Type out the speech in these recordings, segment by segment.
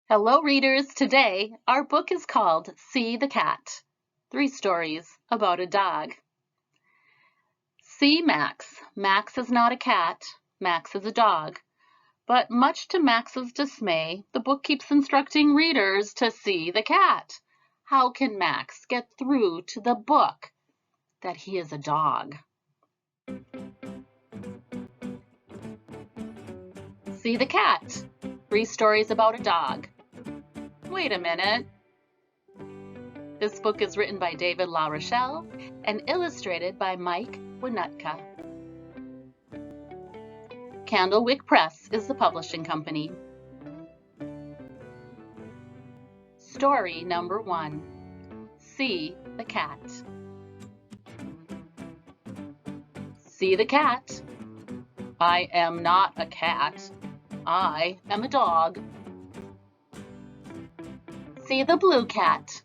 Hello, readers. Today, our book is called See the Cat, 3 stories about a dog. See Max. Max is not a cat. Max is a dog. But much to Max's dismay, the book keeps instructing readers to see the cat. How can Max get through to the book that he is a dog? See the Cat, 3 stories about a dog. Wait a minute. This book is written by David LaRochele and illustrated by Mike Winutka. Candlewick Press is the publishing company. Story number 1. See the Cat. See the cat. I am not a cat. I am a dog. See the blue cat.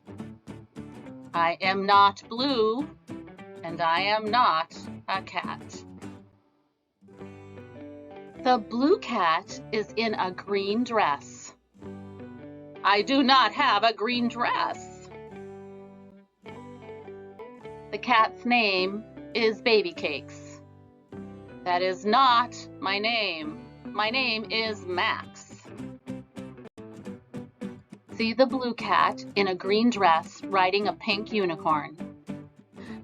I am not blue, and I am not a cat. The blue cat is in a green dress. I do not have a green dress. The cat's name is Baby Cakes. That is not my name. My name is Max. See the blue cat in a green dress riding a pink unicorn.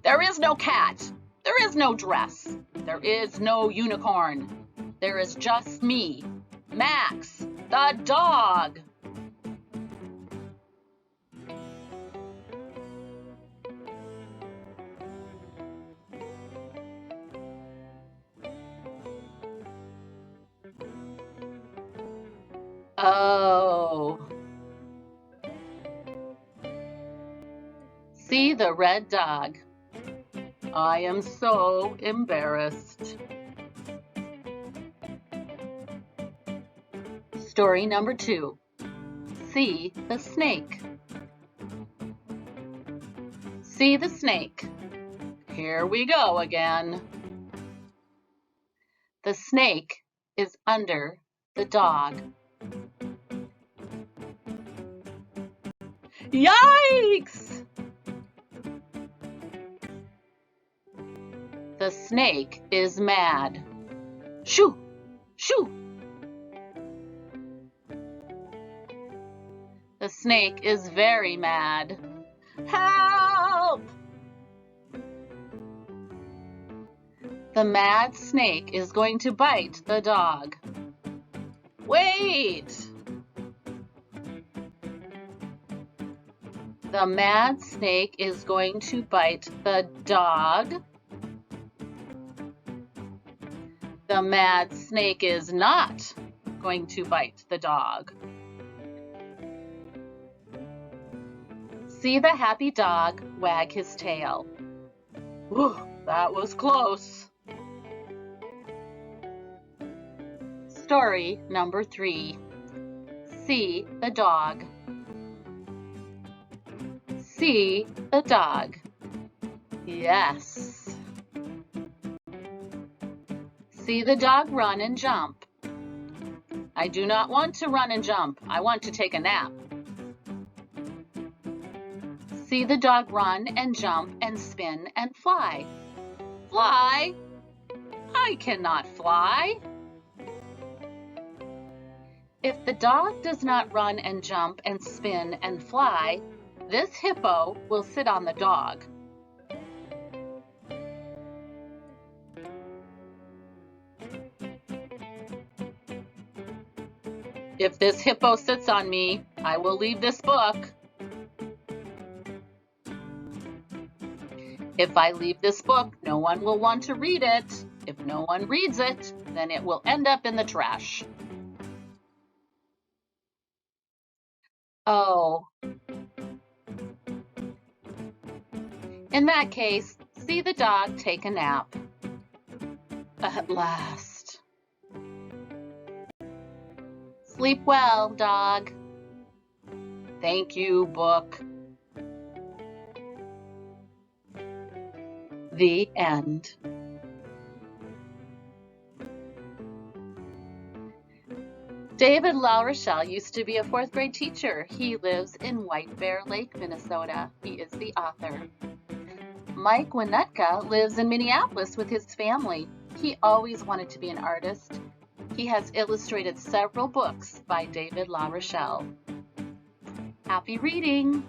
There is no cat. There is no dress. There is no unicorn. There is just me, Max, the dog. Oh. See the red dog. I am so embarrassed. Story number 2. See the snake. See the snake. Here we go again. The snake is under the dog. Yikes! The snake is mad. Shoo! Shoo! The snake is very mad. Help! The mad snake is going to bite the dog. Wait! The mad snake is going to bite the dog. The mad snake is not going to bite the dog. See the happy dog wag his tail. Whew, that was close. Story number 3. See the dog. See the dog. Yes. See the dog run and jump. I do not want to run and jump. I want to take a nap. See the dog run and jump and spin and fly. Fly? I cannot fly. If the dog does not run and jump and spin and fly, this hippo will sit on the dog. If this hippo sits on me, I will leave this book. If I leave this book, no one will want to read it. If no one reads it, then it will end up in the trash. Oh. In that case, see the dog take a nap. At last. Sleep well, dog. Thank you, book. The end. David LaRochele used to be a fourth grade teacher. He lives in White Bear Lake, Minnesota. He is the author. Mike Winnetka lives in Minneapolis with his family. He always wanted to be an artist. He has illustrated several books by David LaRochele. Happy reading!